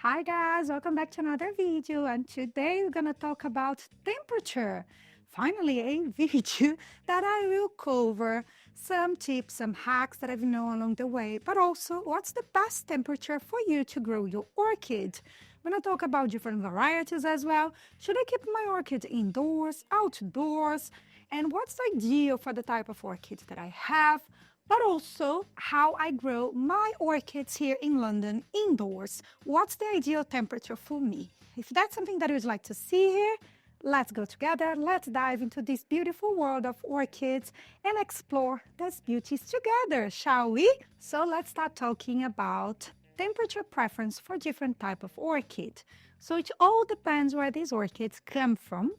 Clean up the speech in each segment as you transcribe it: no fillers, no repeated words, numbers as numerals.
Hi guys, welcome back to another video, and today we're gonna talk about temperature. Finally, a video that I will cover some tips, some hacks that I've known along the way, but also what's the best temperature for you to grow your orchid. I'm gonna talk about different varieties as well. Should I keep my orchid indoors, outdoors, and what's ideal for the type of orchid that I have? But also how I grow my orchids here in London indoors. What's the ideal temperature for me? If that's something that you'd like to see here, let's go together. Let's dive into this beautiful world of orchids and explore these beauties together, shall we? So let's start talking about temperature preference for different type of orchid. So it all depends where these orchids come from.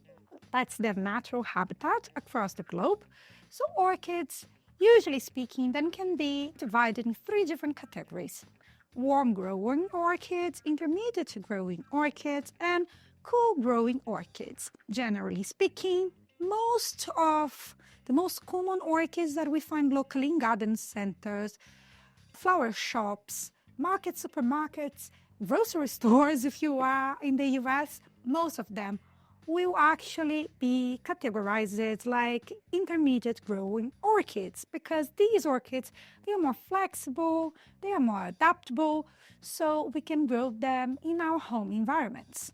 That's their natural habitat across the globe. So orchids, usually speaking, then can be divided in three different categories: warm growing orchids, intermediate growing orchids, and cool growing orchids. Generally speaking, most of the most common orchids that we find locally in garden centers, flower shops, markets, supermarkets, grocery stores, if you are in the US, most of them will actually be categorized like intermediate growing orchids, because these orchids, they are more flexible, they are more adaptable, so we can grow them in our home environments.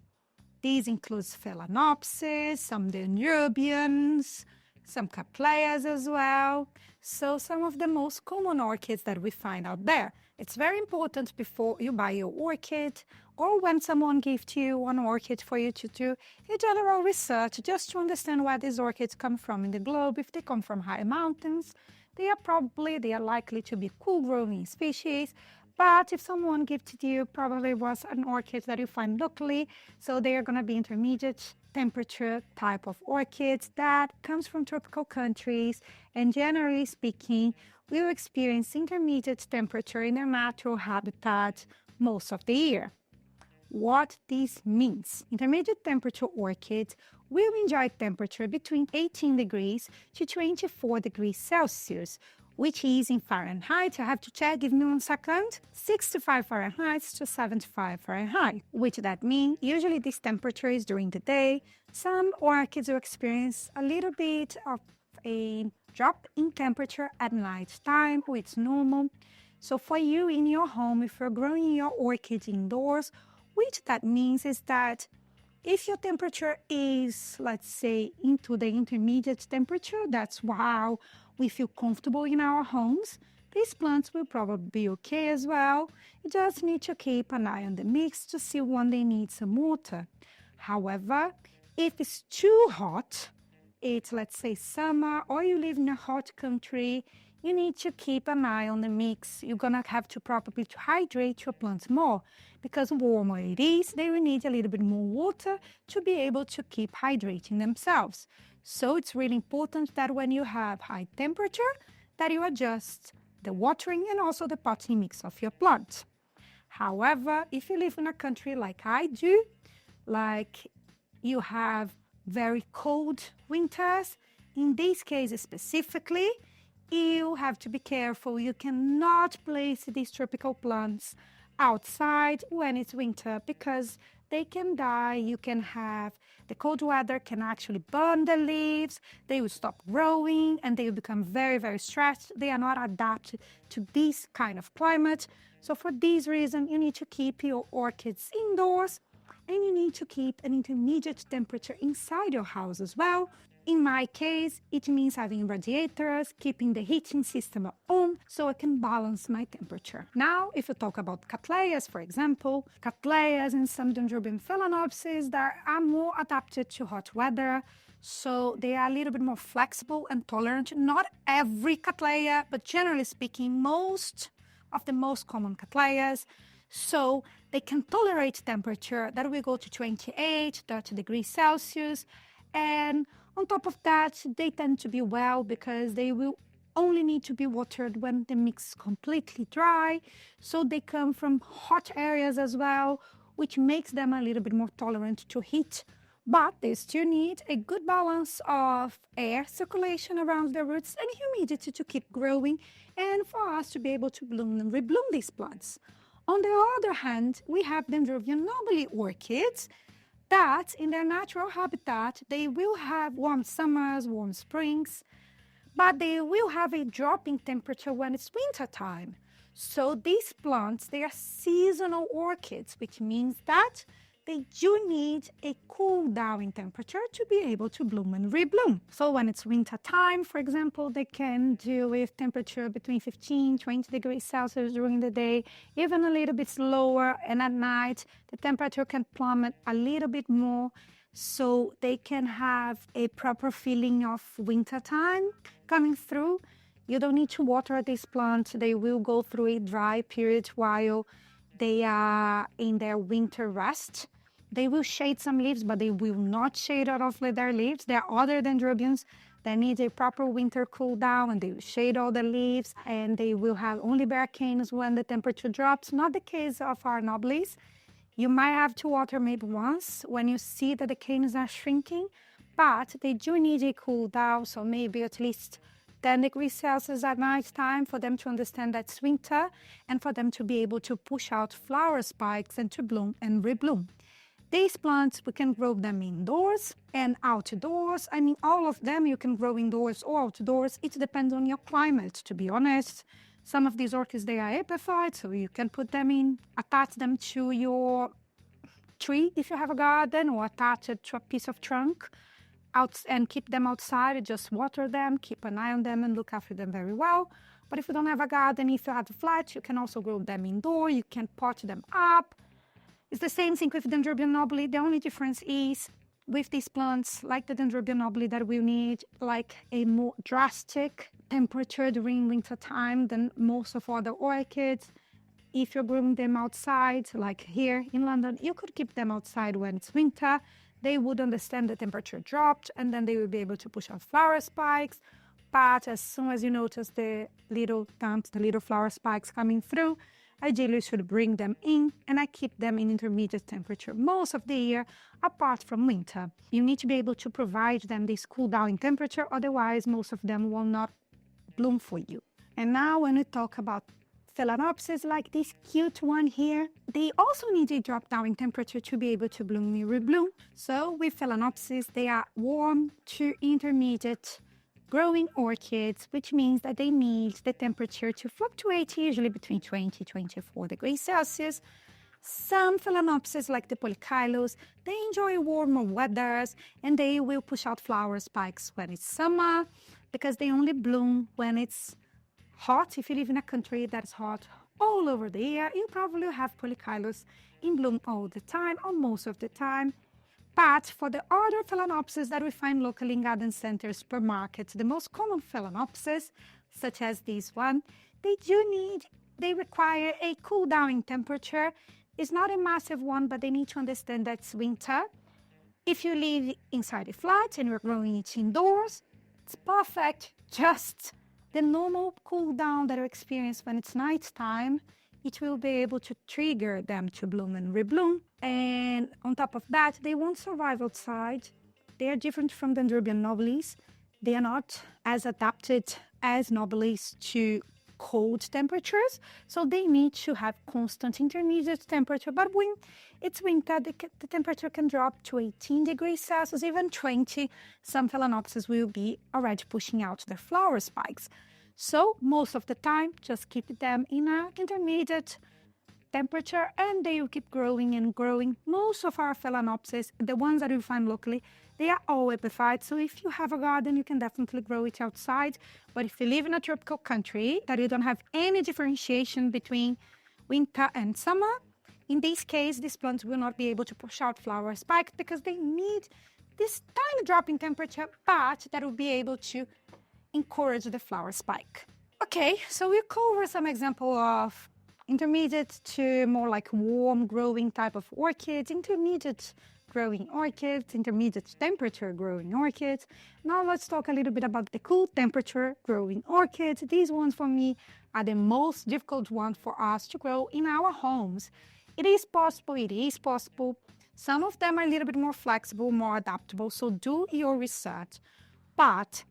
These includes Phalaenopsis, some Danubians, some Cattleyas as well. So some of the most common orchids that we find out there. It's very important before you buy your orchid or when someone gives you an orchid for you to do a general research just to understand where these orchids come from in the globe. If they come from high mountains, they are likely to be cool growing species. But if someone gifted you, probably was an orchid that you find locally, so they are going to be intermediate temperature type of orchids that comes from tropical countries, and generally speaking, will experience intermediate temperature in their natural habitat most of the year. What this means: intermediate temperature orchids will enjoy temperature between 18 degrees to 24 degrees Celsius, which is in Fahrenheit. I have to check, give me 1 second. 65 Fahrenheit to 75 Fahrenheit, which that means usually this temperature is during the day. Some orchids will experience a little bit of a drop in temperature at night time, which is normal. So for you in your home, if you're growing your orchids indoors, which that means is that if your temperature is, let's say, into the intermediate temperature, that's how we feel comfortable in our homes, these plants will probably be okay as well. You just need to keep an eye on the mix to see when they need some water. However, if it's too hot, it's, let's say, summer, or you live in a hot country, you need to keep an eye on the mix. You're going to have to probably to hydrate your plants more, because warmer it is, they will need a little bit more water to be able to keep hydrating themselves. So it's really important that when you have high temperature, that you adjust the watering and also the potting mix of your plants. However, if you live in a country like I do, like you have very cold winters, in these cases specifically, you have to be careful. You cannot place these tropical plants outside when it's winter, because they can die. You can have the cold weather can actually burn the leaves. They will stop growing and they will become very, very stressed. They are not adapted to this kind of climate. So for this reason, you need to keep your orchids indoors, and you need to keep an intermediate temperature inside your house as well. In my case, it means having radiators, keeping the heating system on so I can balance my temperature. Now, if you talk about Cattleyas, for example, Cattleyas and some Dendrobium Phalaenopsis that are more adapted to hot weather, so they are a little bit more flexible and tolerant. Not every Cattleya, but generally speaking, most of the most common Cattleyas, so they can tolerate temperature that will go to 28, 30 degrees Celsius, and on top of that, they tend to be well because they will only need to be watered when the mix is completely dry. So they come from hot areas as well, which makes them a little bit more tolerant to heat. But they still need a good balance of air circulation around the roots and humidity to keep growing and for us to be able to bloom and rebloom these plants. On the other hand, we have Dendrobium nobile orchids that in their natural habitat, they will have warm summers, warm springs, but they will have a drop in temperature when it's winter time. So these plants, they are seasonal orchids, which means that they do need a cool down in temperature to be able to bloom and rebloom. So when it's winter time, for example, they can deal with temperature between 15, 20 degrees Celsius during the day, even a little bit slower, and at night, the temperature can plummet a little bit more, so they can have a proper feeling of winter time coming through. You don't need to water these plants. They will go through a dry period while they are in their winter rest. They will shade some leaves, but they will not shade all of their leaves. There are other dendrobiums that need a proper winter cool down, and they will shade all the leaves, and they will have only bare canes when the temperature drops. Not the case of our nobles. You might have to water maybe once when you see that the canes are shrinking, but they do need a cool down, so maybe at least 10 degrees Celsius at night time for them to understand that it's winter and for them to be able to push out flower spikes and to bloom and rebloom. These plants, we can grow them indoors and outdoors. I mean, all of them you can grow indoors or outdoors. It depends on your climate, to be honest. Some of these orchids, they are epiphyte, so you can put them in, attach them to your tree if you have a garden, or attach it to a piece of trunk out and keep them outside. Just water them, keep an eye on them, and look after them very well. But if you don't have a garden, if you have a flat, you can also grow them indoor. You can pot them up. It's the same thing with Dendrobium nobile. The only difference is with these plants, like the Dendrobium nobile, that will need like a more drastic temperature during winter time than most of other orchids. If you're growing them outside, like here in London, you could keep them outside when it's winter. They would understand the temperature dropped, and then they will be able to push out flower spikes. But as soon as you notice the little dumps, the little flower spikes coming through, ideally you should bring them in, and I keep them in intermediate temperature most of the year, apart from winter. You need to be able to provide them this cool down in temperature, otherwise most of them will not bloom for you. And now when we talk about Phalaenopsis, like this cute one here, they also need a drop down in temperature to be able to bloom and rebloom. So with Phalaenopsis, they are warm to intermediate growing orchids, which means that they need the temperature to fluctuate usually between 20 and 24 degrees Celsius. Some Phalaenopsis, like the Polychilus, they enjoy warmer weathers, and they will push out flower spikes when it's summer, because they only bloom when it's hot. If you live in a country that is hot all over the year, you probably have Polychilus in bloom all the time or most of the time. But for the other Phalaenopsis that we find locally in garden centers, supermarkets, the most common Phalaenopsis, such as this one, they require a cool down in temperature. It's not a massive one, but they need to understand that it's winter. If you live inside a flat and you're growing it indoors, it's perfect. Just the normal cool down that you experience when it's nighttime, it will be able to trigger them to bloom and rebloom. And on top of that, they won't survive outside. They are different from Dendrobium nobilis. They are not as adapted as nobilis to cold temperatures, so they need to have constant intermediate temperature. But when it's winter, the temperature can drop to 18 degrees Celsius, even 20. Some Phalaenopsis will be already pushing out their flower spikes. So most of the time, just keep them in an intermediate temperature, and they will keep growing and growing. Most of our Phalaenopsis, the ones that you find locally, they are all epiphyte. So if you have a garden, you can definitely grow it outside. But if you live in a tropical country that you don't have any differentiation between winter and summer, in this case, these plants will not be able to push out flower spikes because they need this tiny drop in temperature, but that will be able to encourage the flower spike. Okay, so we'll cover some example of intermediate to more like warm growing type of orchids, intermediate growing orchids, intermediate temperature growing orchids. Now let's talk a little bit about the cool temperature growing orchids. These ones for me are the most difficult ones for us to grow in our homes. It is possible. Some of them are a little bit more flexible, more adaptable, so do your research. But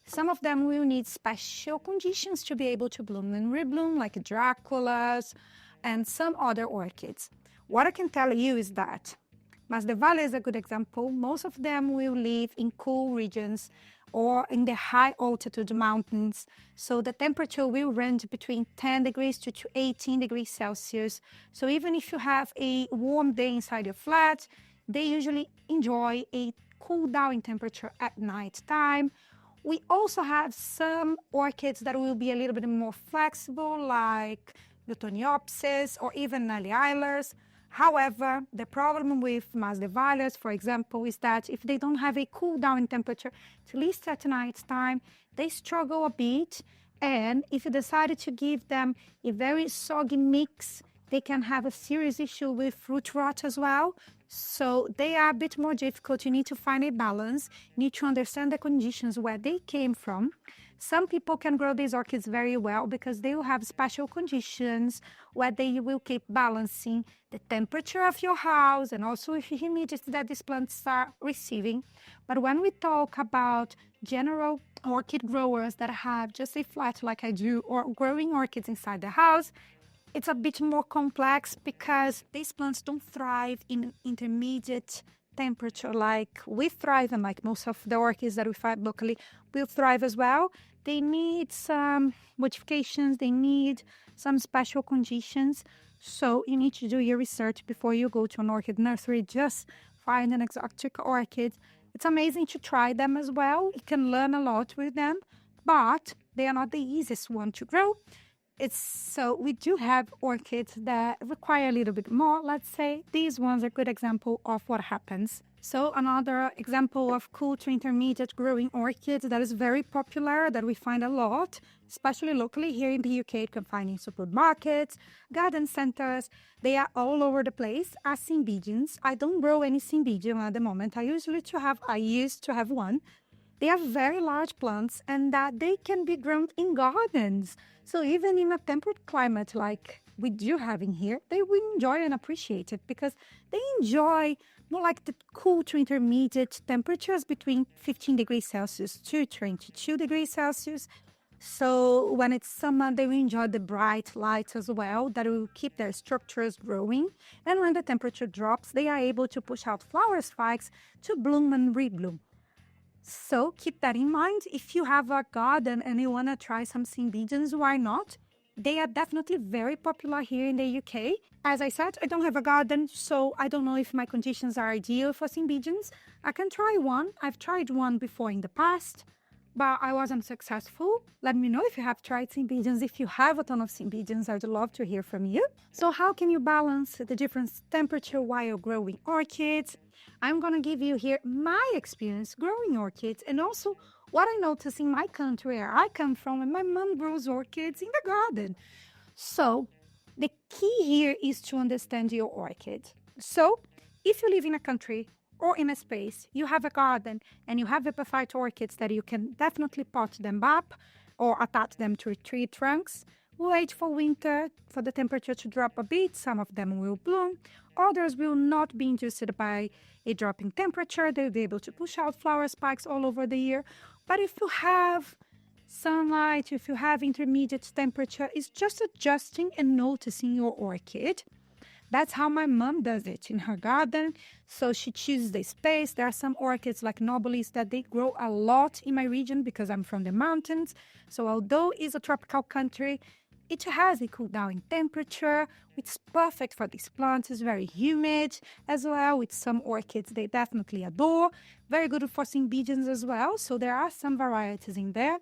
some of them will need special conditions to be able to bloom and rebloom, like Draculas, and some other orchids. What I can tell you is that Masdevallia is a good example. Most of them will live in cool regions or in the high altitude mountains. So the temperature will range between 10 degrees to 18 degrees Celsius. So even if you have a warm day inside your flat, they usually enjoy a cool down in temperature at night time. We also have some orchids that will be a little bit more flexible, like the Phalaenopsis or even Alliilers. However, the problem with Masdevallias, for example, is that if they don't have a cool down in temperature, at least at night time, they struggle a bit. And if you decided to give them a very soggy mix, they can have a serious issue with fruit rot as well. So they are a bit more difficult. You need to find a balance. You need to understand the conditions where they came from. Some people can grow these orchids very well because they will have special conditions where they will keep balancing the temperature of your house and also the humidity that these plants are receiving. But when we talk about general orchid growers that have just a flat like I do or growing orchids inside the house, it's a bit more complex because these plants don't thrive in intermediate temperature like we thrive, and like most of the orchids that we find locally will thrive as well. They need some modifications, they need some special conditions. So you need to do your research before you go to an orchid nursery. Just find an exotic orchid. It's amazing to try them as well. You can learn a lot with them, but they are not the easiest one to grow. So we do have orchids that require a little bit more, let's say. These ones are a good example of what happens. So another example of cool to intermediate growing orchids that is very popular, that we find a lot, especially locally here in the UK. You can find in supermarkets, garden centers. They are all over the place, are Cymbidiums. I don't grow any Cymbidium at the moment. I used to have one. They are very large plants and that they can be grown in gardens. So even in a temperate climate like we do have in here, they will enjoy and appreciate it because they enjoy more like the cool to intermediate temperatures between 15 degrees Celsius to 22 degrees Celsius. So when it's summer, they will enjoy the bright light as well, that will keep their structures growing. And when the temperature drops, they are able to push out flower spikes to bloom and rebloom. So keep that in mind. If you have a garden and you want to try some Cymbidiums, why not? They are definitely very popular here in the UK. As I said, I don't have a garden, so I don't know if my conditions are ideal for Cymbidiums. I can try one. I've tried one before in the past, but I wasn't successful. Let me know if you have tried Cymbidiums. If you have a ton of Cymbidiums, I'd love to hear from you. So how can you balance the different temperature while growing orchids? I'm going to give you here my experience growing orchids and also what I notice in my country where I come from, and my mom grows orchids in the garden. So the key here is to understand your orchid. So if you live in a country or in a space, you have a garden and you have epiphyte orchids that you can definitely pot them up or attach them to tree trunks. Wait for winter for the temperature to drop a bit. Some of them will bloom. Others will not be induced by a drop in temperature. They'll be able to push out flower spikes all over the year. But if you have sunlight, if you have intermediate temperature, it's just adjusting and noticing your orchid. That's how my mom does it in her garden. So she chooses the space. There are some orchids like Nobilis that they grow a lot in my region because I'm from the mountains. So although it's a tropical country, it has a cool down in temperature. It's perfect for these plants. It's very humid as well. With some orchids they definitely adore. Very good for Cymbidiums as well. So there are some varieties in there.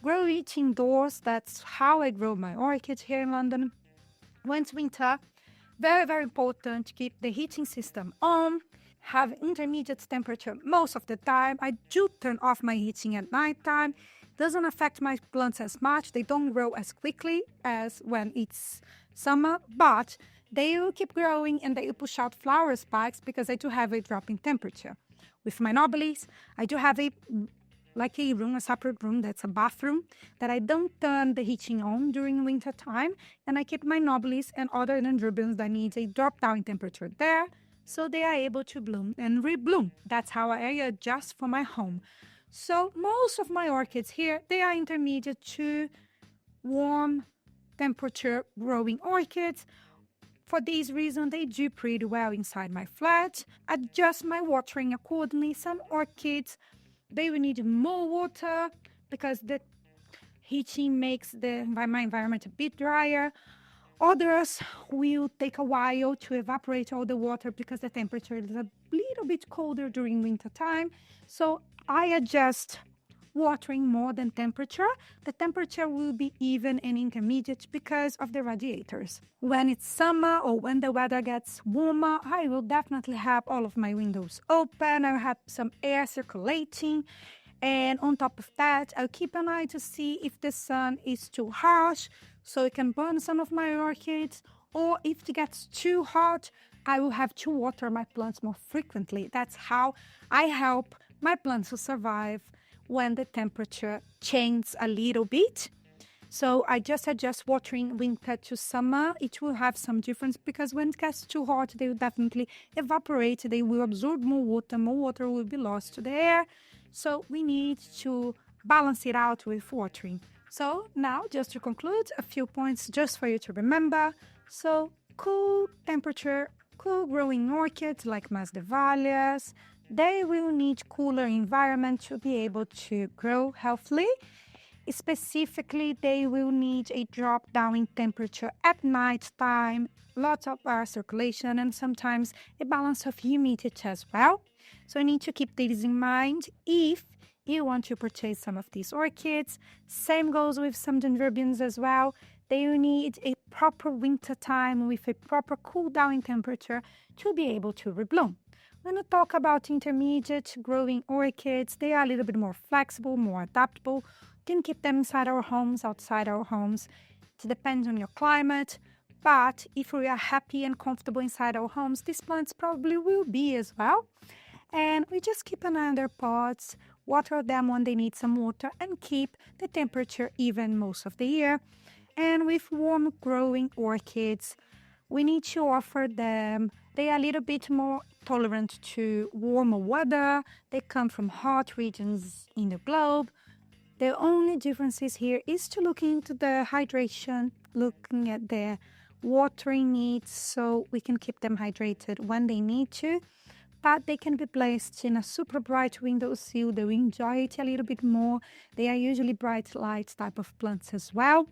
Grow it indoors. That's how I grow my orchids here in London. When it's winter, very, very important to keep the heating system on. Have intermediate temperature most of the time. I do turn off my heating at night time. Doesn't affect my plants as much. They don't grow as quickly as when it's summer, but they will keep growing and they will push out flower spikes because I do have a drop in temperature. With my Nobilis, I do have a separate room that's a bathroom that I don't turn the heating on during winter time, and I keep my Nobilis and other dendrobiums that needs a drop down in temperature there, so they are able to bloom and rebloom. That's how I adjust for my home. So most of my orchids here, they are intermediate to warm temperature growing orchids. For this reason, they do pretty well inside my flat. Adjust my watering accordingly. Some orchids, they will need more water because the heating makes my environment a bit drier. Others will take a while to evaporate all the water because the temperature is a little bit colder during winter time. So I adjust watering more than temperature. The temperature will be even and intermediate because of the radiators. When it's summer or when the weather gets warmer, I will definitely have all of my windows open. I'll have some air circulating. And on top of that, I'll keep an eye to see if the sun is too harsh, so it can burn some of my orchids, or if it gets too hot, I will have to water my plants more frequently. That's how I help my plants to survive when the temperature changes a little bit. So I just adjust watering winter to summer. It will have some difference because when it gets too hot, they will definitely evaporate. They will absorb more water will be lost to the air. So we need to balance it out with watering. So now, just to conclude, a few points just for you to remember. So cool temperature, cool growing orchids like Masdevallias, they will need cooler environment to be able to grow healthily. Specifically, they will need a drop down in temperature at night time, lots of air circulation, and sometimes a balance of humidity as well. So you need to keep this in mind if you want to purchase some of these orchids. Same goes with some dendrobiums as well. They will need a proper winter time with a proper cool down in temperature to be able to rebloom. When we talk about intermediate growing orchids, they are a little bit more flexible, more adaptable. You can keep them inside our homes, outside our homes. It depends on your climate. But if we are happy and comfortable inside our homes, these plants probably will be as well. And we just keep an eye on their pots, water them when they need some water, and keep the temperature even most of the year. And with warm growing orchids, we need to offer them, they are a little bit more tolerant to warmer weather. They come from hot regions in the globe. The only differences here is to look into the hydration, looking at their watering needs so we can keep them hydrated when they need to. But they can be placed in a super bright windowsill. They will enjoy it a little bit more. They are usually bright light type of plants as well.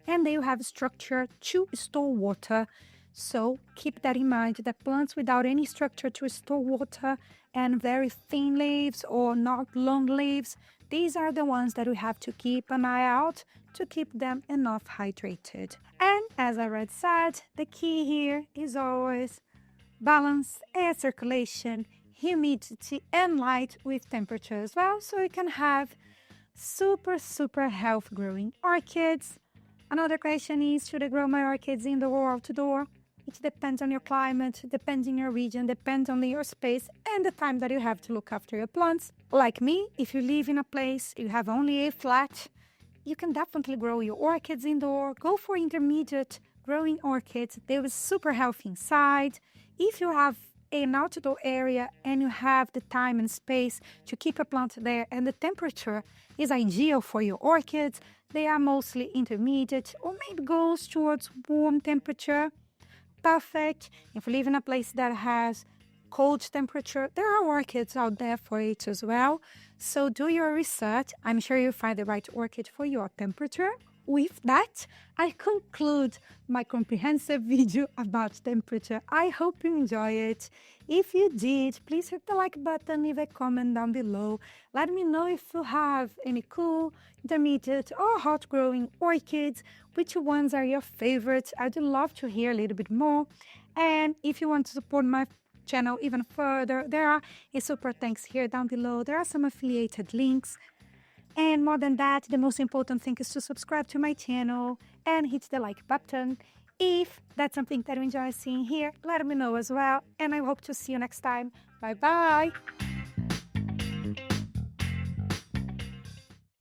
And they will have structure to store water. So keep that in mind, that plants without any structure to store water and very thin leaves or not long leaves, these are the ones that we have to keep an eye out to keep them enough hydrated. And as I already said, the key here is always balance air circulation, humidity, and light with temperature as well, so you can have super healthy growing orchids. Another question is, should I grow my orchids indoor or outdoor? It depends on your climate, depends on your region, depends on your space and the time that you have to look after your plants. Like me, if you live in a place, you have only a flat, you can definitely grow your orchids indoor. Go for intermediate growing orchids. They will super healthy inside. If you have an outdoor area and you have the time and space to keep a plant there and the temperature is ideal for your orchids, they are mostly intermediate or maybe goes towards warm temperature. Perfect. If you live in a place that has cold temperature, there are orchids out there for it as well. So do your research. I'm sure you'll find the right orchid for your temperature. With that, I conclude my comprehensive video about temperature. I hope you enjoy it. If you did, please hit the like button, leave a comment down below. Let me know if you have any cool, intermediate, or hot growing orchids. Which ones are your favorites? I'd love to hear a little bit more. And if you want to support my channel even further, there are a super thanks here down below. There are some affiliated links. And more than that, the most important thing is to subscribe to my channel and hit the like button. If that's something that you enjoy seeing here, let me know as well. And I hope to see you next time. Bye bye!